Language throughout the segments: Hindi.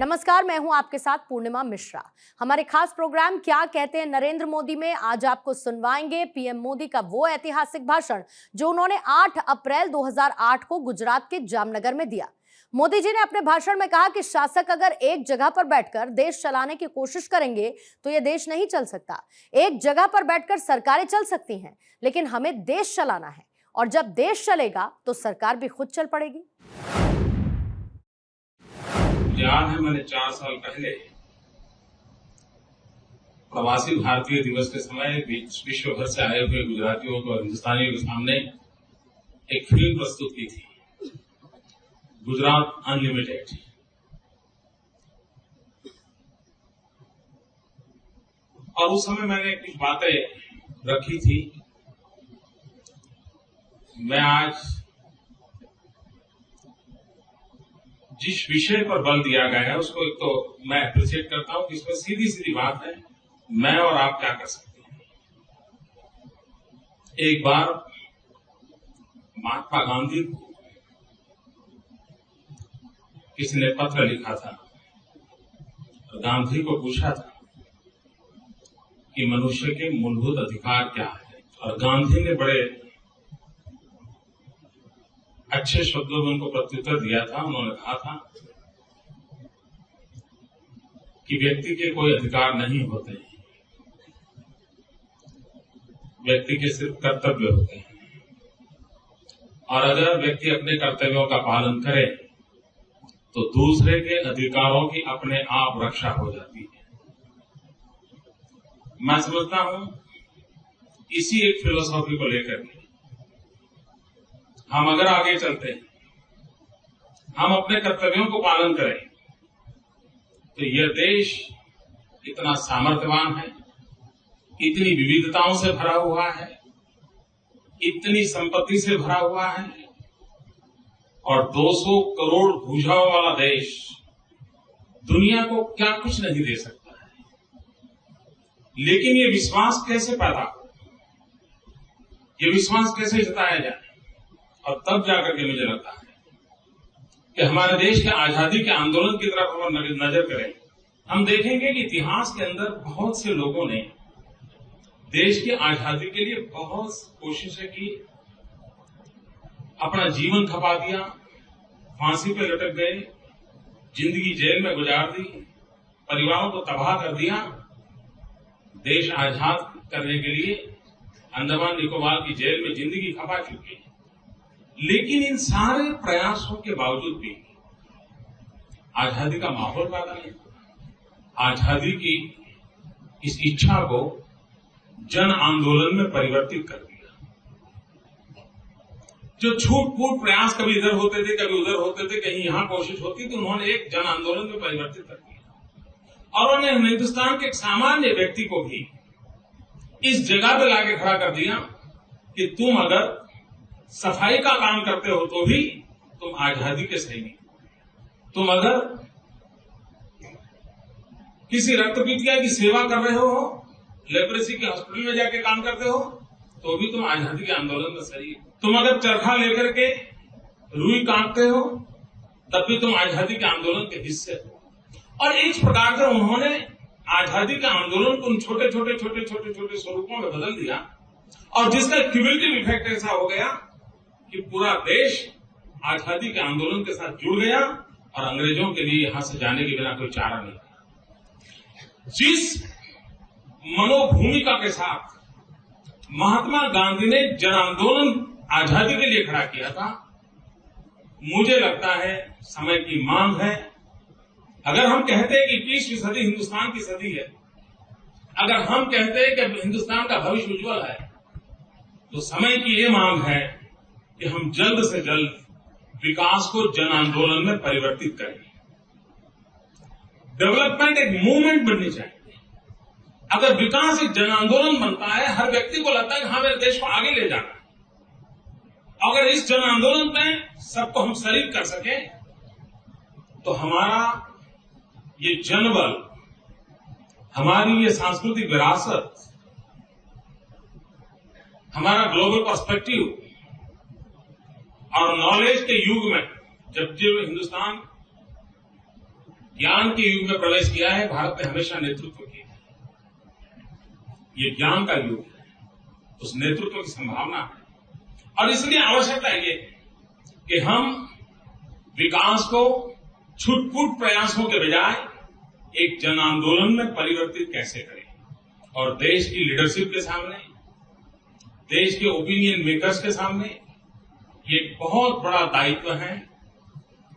नमस्कार, मैं हूं आपके साथ पूर्णिमा मिश्रा। हमारे खास प्रोग्राम क्या कहते हैं नरेंद्र मोदी में आज आपको सुनवाएंगे पीएम मोदी का वो ऐतिहासिक भाषण जो उन्होंने 8 अप्रैल 2008 को गुजरात के जामनगर में दिया। मोदी जी ने अपने भाषण में कहा कि शासक अगर एक जगह पर बैठकर देश चलाने की कोशिश करेंगे तो यह देश नहीं चल सकता। एक जगह पर बैठकर सरकारें चल सकती हैं, लेकिन हमें देश चलाना है, और जब देश चलेगा तो सरकार भी खुद चल पड़ेगी। याद है, मैंने 4 साल पहले प्रवासी भारतीय दिवस के समय विश्व भर से आए हुए गुजरातियों को, हिंदुस्तानियों के सामने एक फिल्म प्रस्तुत की थी, गुजरात अनलिमिटेड। और उस समय मैंने कुछ बातें रखी थी। मैं आज जिस विषय पर बल दिया गया है उसको एक तो मैं अप्रिशिएट करता हूं कि इसमें सीधी सीधी बात है, मैं और आप क्या कर सकते हैं। एक बार महात्मा गांधी को किसी ने पत्र लिखा था और गांधी को पूछा था कि मनुष्य के मूलभूत अधिकार क्या है, और गांधी ने बड़े अच्छे शब्दों में उनको प्रत्युत्तर दिया था। उन्होंने कहा था कि व्यक्ति के कोई अधिकार नहीं होते हैं, व्यक्ति के सिर्फ कर्तव्य होते हैं, और अगर व्यक्ति अपने कर्तव्यों का पालन करे तो दूसरे के अधिकारों की अपने आप रक्षा हो जाती है। मैं समझता हूं इसी एक फिलोसॉफी को लेकर के हम अगर आगे चलते हैं, हम अपने कर्तव्यों को पालन करें, तो यह देश इतना सामर्थ्यवान है, इतनी विविधताओं से भरा हुआ है, इतनी संपत्ति से भरा हुआ है, और 200 करोड़ भुजाओं वाला देश दुनिया को क्या कुछ नहीं दे सकता है। लेकिन ये विश्वास कैसे पैदा हो, ये विश्वास कैसे जताया जाए, और तब जाकर के मुझे लगता है कि हमारे देश के आजादी के आंदोलन की तरफ हम नजर करें, हम देखेंगे कि इतिहास के अंदर बहुत से लोगों ने देश की आजादी के लिए बहुत कोशिशें की, अपना जीवन खपा दिया, फांसी पे लटक गए, जिंदगी जेल में गुजार दी, परिवारों को तबाह कर दिया। देश आजाद करने के लिए अंडमान निकोबार की जेल में जिंदगी खपा चुकी। लेकिन इन सारे प्रयासों के बावजूद भी आजादी का माहौल पैदा नहीं हुआ। आजादी की इस इच्छा को जन आंदोलन में परिवर्तित कर दिया। जो छूट फूट प्रयास कभी इधर होते थे, कभी उधर होते थे, कहीं यहां कोशिश होती, तो उन्होंने एक जन आंदोलन में परिवर्तित कर दिया, और उन्होंने हिंदुस्तान के एक सामान्य व्यक्ति को भी इस जगह पे लाके खड़ा कर दिया कि तुम अगर सफाई का काम करते हो तो भी तुम आजादी के सैनिक, तुम अगर किसी रक्तपीतिया की सेवा कर रहे हो, लेप्रेसी के हॉस्पिटल में जाके काम करते हो, तो भी तुम आजादी के आंदोलन में शरीक, तुम अगर चरखा लेकर के रुई काटते हो तब भी तुम आजादी के आंदोलन के हिस्से हो। और इस प्रकार से उन्होंने आजादी के आंदोलन को उन छोटे छोटे स्वरूपों में बदल दिया, और जिसका क्यूमुलेटिव इफेक्ट ऐसा हो गया कि पूरा देश आजादी के आंदोलन के साथ जुड़ गया, और अंग्रेजों के लिए यहां से जाने के बिना कोई चारा नहीं था। जिस मनोभूमिका के साथ महात्मा गांधी ने जन आंदोलन आजादी के लिए खड़ा किया था, मुझे लगता है समय की मांग है। अगर हम कहते हैं कि 21वीं सदी हिंदुस्तान की सदी है, अगर हम कहते हैं कि हिंदुस्तान का भविष्य उज्जवल है, तो समय की ये मांग है कि हम जल्द से जल्द विकास को जन आंदोलन में परिवर्तित करें। डेवलपमेंट एक मूवमेंट बननी चाहिए। अगर विकास एक जन आंदोलन बनता है, हर व्यक्ति को लगता है कि हाँ, मेरे देश को आगे ले जाना है। अगर इस जन आंदोलन में सबको हम शरीक कर सकें, तो हमारा ये जनबल, हमारी ये सांस्कृतिक विरासत, हमारा ग्लोबल पर्सपेक्टिव और नॉलेज के युग में जब हिंदुस्तान ज्ञान के युग में प्रवेश किया है। भारत ने हमेशा नेतृत्व किया है। ये ज्ञान का युग है, उस नेतृत्व की संभावना है और इसलिए आवश्यकता ये है कि हम विकास को छुटपुट प्रयासों के बजाय एक जन आंदोलन में परिवर्तित कैसे करें और देश की लीडरशिप के सामने, देश के ओपिनियन मेकर्स के सामने ये बहुत बड़ा दायित्व है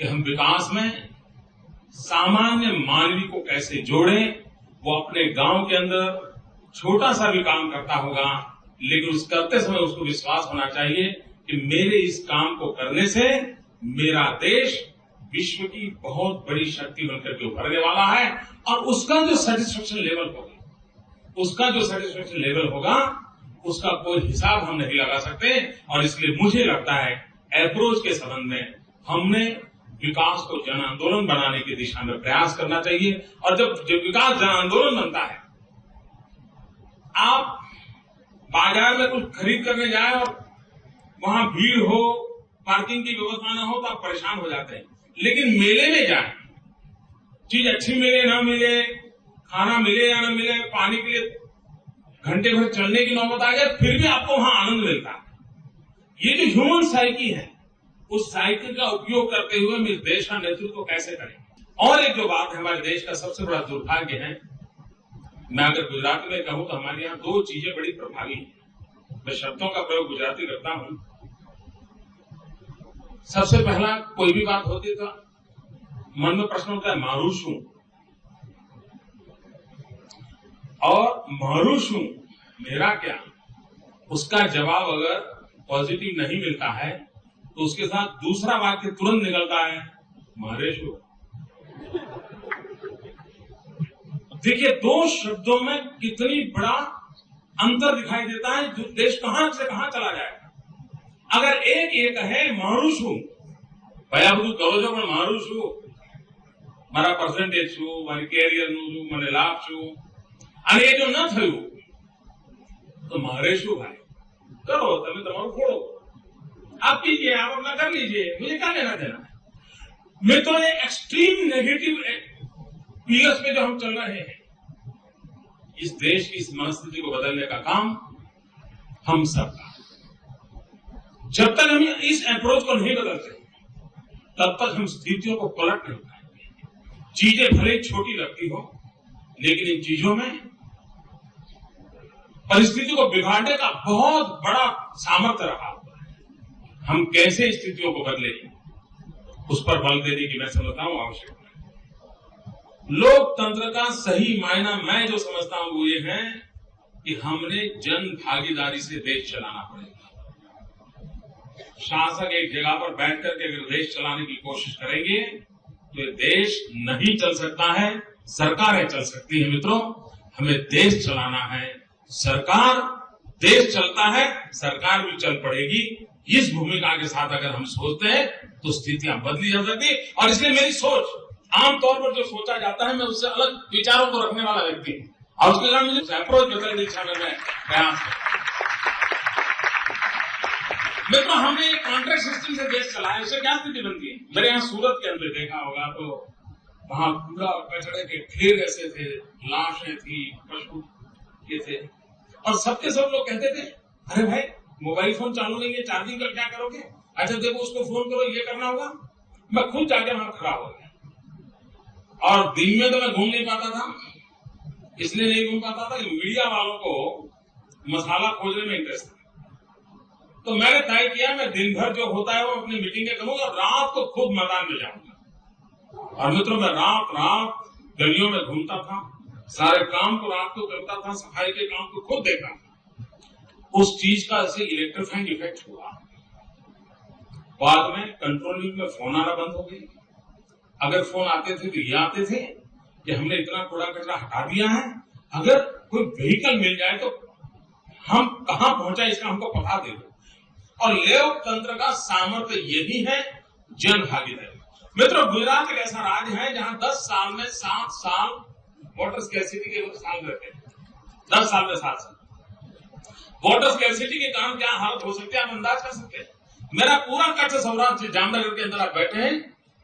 कि हम विकास में सामान्य मानवी को कैसे जोड़ें। वो अपने गांव के अंदर छोटा सा भी काम करता होगा, लेकिन उस करते समय उसको विश्वास होना चाहिए कि मेरे इस काम को करने से मेरा देश विश्व की बहुत बड़ी शक्ति बनकर के उभरने वाला है और उसका जो सेटिस्फेक्शन लेवल होगा उसका कोई हिसाब हम नहीं लगा सकते। और इसलिए मुझे लगता है अप्रोच के संबंध में हमने विकास को जन आंदोलन बनाने की दिशा में प्रयास करना चाहिए। और जब विकास जन आंदोलन बनता है, आप बाजार में कुछ खरीद करने जाए और वहां भीड़ हो, पार्किंग की व्यवस्था न हो तो आप परेशान हो जाते हैं। लेकिन मेले में जाए, चीज अच्छी मिले ना मिले, खाना मिले या न मिले, पानी के लिए घंटे भर चलने की नौबत आ जाए, फिर भी आपको वहां आनंद मिलता है। ये जो ह्यूमन साइकी है, उस साइकिल का उपयोग करते हुए हम इस देश का नेतृत्व कैसे करें। और एक जो बात है, हमारे देश का सबसे बड़ा दुर्भाग्य है, मैं अगर गुजराती में कहूं तो हमारे यहाँ दो चीजें बड़ी प्रभावी हैं। मैं शब्दों का प्रयोग गुजराती करता हूं। सबसे पहला, कोई भी बात होती तो मन में प्रश्न होता है मारू शू, और मारू शू मेरा क्या, उसका जवाब अगर पॉजिटिव नहीं मिलता है तो उसके साथ दूसरा वाक्य तुरंत निकलता है मारे शू। देखिए, दो शब्दों में कितनी बड़ा अंतर दिखाई देता है। जो देश कहां से कहां चला जाएगा। अगर एक ये कहे मारू शू, भैया બધું કરો છો પણ મારું શું, મારા પર્સન્ટેજ શું, મારી કેરિયરનું શું, મને લાભ શું, અને એ જો ન થયું તો મારે શું ભાઈ, કરો તમે તમારું ખોડો, आप कीजिए, आप अपना कर लीजिए, मुझे क्या लेना देना। मैं तो ये एक्सट्रीम नेगेटिव पीएस पे जो हम चल रहे हैं, इस देश की इस मनस्थिति को बदलने का काम हम सबका। जब तक हम इस अप्रोच को नहीं बदलते तब तक हम स्थितियों को पलट नहीं पाएंगे। चीजें भले छोटी लगती हो, लेकिन इन चीजों में परिस्थिति को बिगाड़ने का बहुत बड़ा सामर्थ्य रहा हुआ है। हम कैसे स्थितियों को बदले, उस पर बल देने की मैं समझता हूं आवश्यकता है। लोकतंत्र का सही मायना मैं जो समझता हूं वो ये है कि हमने जन भागीदारी से देश चलाना पड़ेगा। शासक एक जगह पर बैठ करके अगर देश चलाने की कोशिश करेंगे तो ये देश नहीं चल सकता है, सरकारें चल सकती है। मित्रों, हमें देश चलाना है, सरकार, देश चलता है, सरकार भी चल पड़ेगी। इस भूमिका के साथ अगर हम सोचते हैं तो स्थितियां बदली जा सकती। और इसलिए मेरी सोच, आमतौर पर जो सोचा जाता है, मैं उससे अलग विचारों को रखने वाला व्यक्ति हूं और उसके कारण मुझे अप्रोच बदलने की इच्छा में प्रयास है। मित्रों, हमने एक कॉन्ट्रैक्ट सिस्टम से देश चलाया, उससे क्या स्थिति बनती है। मेरे यहाँ सूरत के अंदर देखा होगा तो वहां पूरा कचड़े के ढेर ऐसे थे, लाशें थी, पशु ये थे, और सबके सब लोग कहते थे अरे भाई मोबाइल फोन चालू नहीं है, चार्जिंग कर क्या करोगे, अच्छा देखो उसको फोन करो, ये करना होगा। मैं खुद जाके वहां खड़ा हो गया और दिन में तो मैं घूम नहीं पाता था, इसलिए नहीं घूम पाता था कि मीडिया वालों को मसाला खोजने में इंटरेस्ट था। तो मैंने तय किया मैं दिन भर जो होता है वो अपनी मीटिंगें करूंगा, रात को खुद मैदान में जाऊंगा। और मित्रों, मैं रात गलियों में घूमता था, सारे काम को रात को करता था, सफाई के काम को खुद देखता था। उस चीज का ऐसे इलेक्ट्रीफाइंग इफेक्ट हुआ। बाद में कंट्रोल रूम में फोन आना बंद हो गए। अगर फोन आते थे तो ये आते थे कि हमने इतना कूड़ा कचरा हटा दिया है, अगर कोई व्हीकल मिल जाए तो हम कहां पहुंचा इसका हमको पता दे दो। और लोकतंत्र का सामर्थ्य यही है, जन भागीदारी। मित्रों, गुजरात एक ऐसा राज्य है जहां 10 साल में 7 साल वाटर स्कैर्सिटी के साल रहते हैं। 10 साल में 7 साल वाटर स्कैर्सिटी के कारण क्या हालत हो सकती है आप अंदाज कर सकते हैं। मेरा पूरा कच्छ सौराष्ट्र जामनगर के अंदर आप बैठे हैं,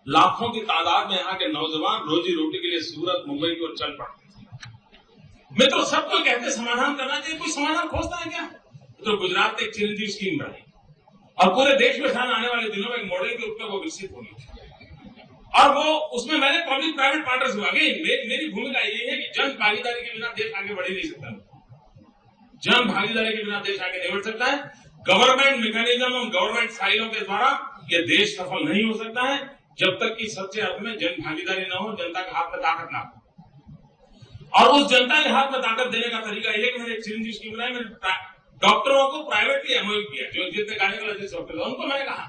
लाखों की तादाद में यहाँ के नौजवान रोजी रोटी के लिए सूरत मुंबई की ओर चल पड़ते थे। मित्रों, सबको कहते समाधान करना चाहिए, कोई समाधान खोजता है क्या? तो गुजरात में एक चिरंजीव स्कीम बनाई और पूरे देश में शायद आने वाले दिनों में एक मॉडल के रूप में वो विकसित होगी। और वो उसमें मैंने पब्लिक प्राइवेट पार्टनरशिप मेरी भूमिका ये है कि जन भागीदारी के बिना देश आगे बढ़ ही नहीं सकता। जन भागीदारी के बिना देश आगे नहीं बढ़ सकता है। गवर्नमेंट मैकेनिज्म और गवर्नमेंट साइलों के द्वारा ये देश सफल नहीं हो सकता है जब तक कि सच्चे अर्थ में जन भागीदारी न हो, जनता के हाथ में ताकत ना हो। और उस जनता के हाथ में ताकत देने का तरीका यह है कि मैंने एक चिरंजीव स्कीम बनाई। मैंने डॉक्टरों को प्राइवेटली एमओयू किया, जो जितने गायनेकोलॉजिस्ट डॉक्टर थे उनको मैंने कहा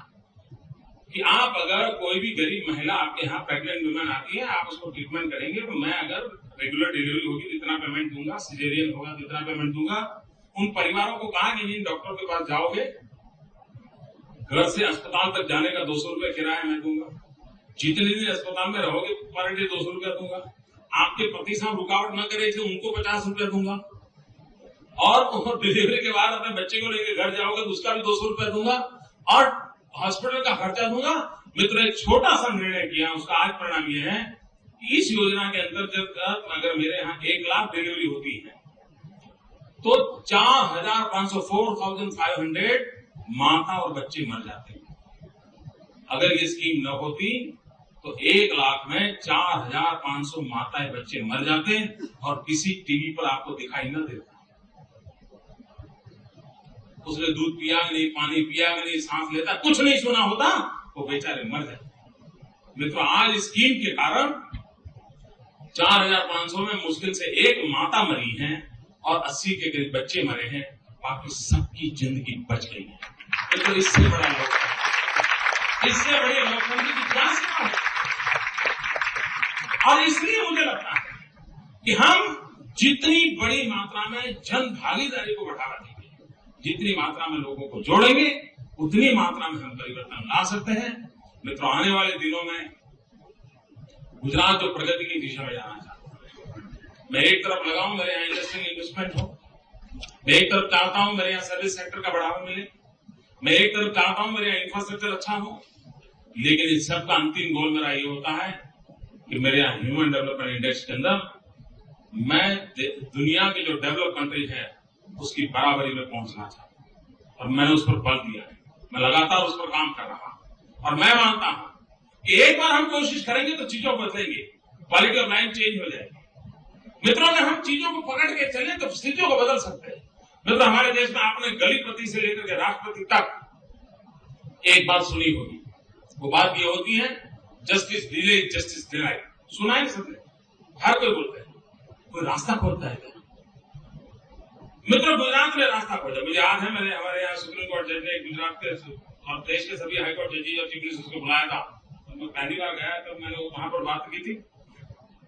कि आप अगर कोई भी गरीब महिला आपके यहाँ प्रेग्नेंट वुमेन आती है, आप उसको ट्रीटमेंट करेंगे तो मैं अगर रेगुलर डिलीवरी होगी तो इतना पेमेंट दूंगा, सिजेरियन होगा तो इतना पेमेंट दूंगा। उन परिवारों को कहा कि जिन डॉक्टर के पास जाओगे घर से अस्पताल तक जाने का 200 रुपए किराया मैं दूंगा, जितने दिन अस्पताल में रहोगे पर डे 200 रुपया दूंगा, आपके पति साहब रुकावट न करे थे उनको 50 रुपया दूंगा, और डिलीवरी के बाद अपने बच्चे को लेकर घर जाओगे तो उसका भी 200 रुपया दूंगा और हॉस्पिटल का खर्चा दूंगा। मित्रों, एक छोटा सा निर्णय किया, उसका आज परिणाम यह है कि इस योजना के अंतर्गत अगर मेरे यहाँ 1 लाख डिलीवरी होती है तो 4,500 माता और बच्चे मर जाते हैं। अगर ये स्कीम न होती तो 1 लाख में 4,500 माताएं बच्चे मर जाते और किसी टीवी पर आपको दिखाई न देता। उसने दूध पिया नहीं, पानी पिया नहीं, सांस लेता, कुछ नहीं सुना होता, वो बेचारे मर जाते। मित्रों, आज स्कीम के कारण 4,500 में मुश्किल से 1 माता मरी है और 80 के करीब बच्चे मरे हैं, बाकी सबकी जिंदगी बच गई है। तो इससे बड़ा लोकतंत्र, इससे बड़े लोकतंत्र की क्या सेवा है? और इसलिए मुझे लगता है कि हम जितनी बड़ी मात्रा में जन भागीदारी को बढ़ावा देंगे, जितनी मात्रा में लोगों को जोड़ेंगे, उतनी मात्रा में हम परिवर्तन ला सकते हैं। मित्रों, आने वाले दिनों में गुजरात जो प्रगति की दिशा में जाना चाहता है, मैं एक तरफ लगाऊं मेरे यहाँ इंडस्ट्रियल इन्वेस्टमेंट हो, मैं एक तरफ चाहता हूं मेरे यहाँ सर्विस सेक्टर का बढ़ावा मिले, मैं एक तरफ चाहता हूं मेरे यहाँ इंफ्रास्ट्रक्चर अच्छा हो, लेकिन इस सबका अंतिम गोल मेरा ये होता है कि मेरे यहाँ ह्यूमन डेवलपमेंट इंडेक्स के अंदर मैं दुनिया की जो डेवलप कंट्री है उसकी बराबरी में पहुंचना चाहता हूं और मैंने उस पर बल दिया है। मैं लगातार उस पर काम कर रहा हूं और मैं मानता हूं कि एक बार हम कोशिश करेंगे तो चीजों बदलेंगे, क्वालिटी ऑफ लाइफ चेंज हो जाएगी। मित्रों, अगर हम चीजों को पकड़ के चलें तो स्थितियों को बदल सकते हैं। मित्रों, हमारे देश में आपने गलीपति से लेकर के राष्ट्रपति तक एक बात सुनी होगी, वो बात ये होती है जस्टिस डिले जस्टिस डिनाई। सुना है सबने, हर कोई बोलता है, कोई रास्ता खोलता है। मित्रों, गुजरात में रास्ता खोजा। मुझे याद है मैंने हमारे यहाँ सुप्रीम कोर्ट जज ने गुजरात के और देश के सभी हाईकोर्ट जजेस और चीफ मिनिस्टर को बुलाया था। तो मैं पहली बार गया तो मैंने वहां पर बात की थी।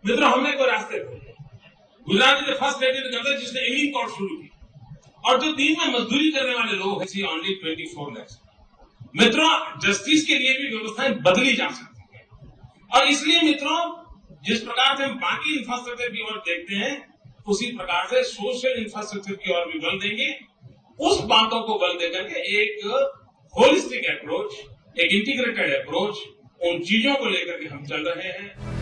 मित्रों, हमने कोई रास्ते खोले। Gujarat is the first state in the country जिसने इवनिंग कोर्ट शुरू की और जो दिन में मजदूरी करने वाले लोग हैं ओनली 24 lakhs। मित्रों, जस्टिस के लिए भी व्यवस्थाएं बदली जा सकती है और इसलिए मित्रों, जिस प्रकार से हम बाकी इंफ्रास्ट्रक्चर की ओर देखते हैं उसी प्रकार से सोशल इंफ्रास्ट्रक्चर की ओर भी बल देंगे। उस बातों को बल देकर के एक होलिस्टिक अप्रोच, एक इंटीग्रेटेड अप्रोच, उन चीजों को लेकर के हम चल रहे हैं।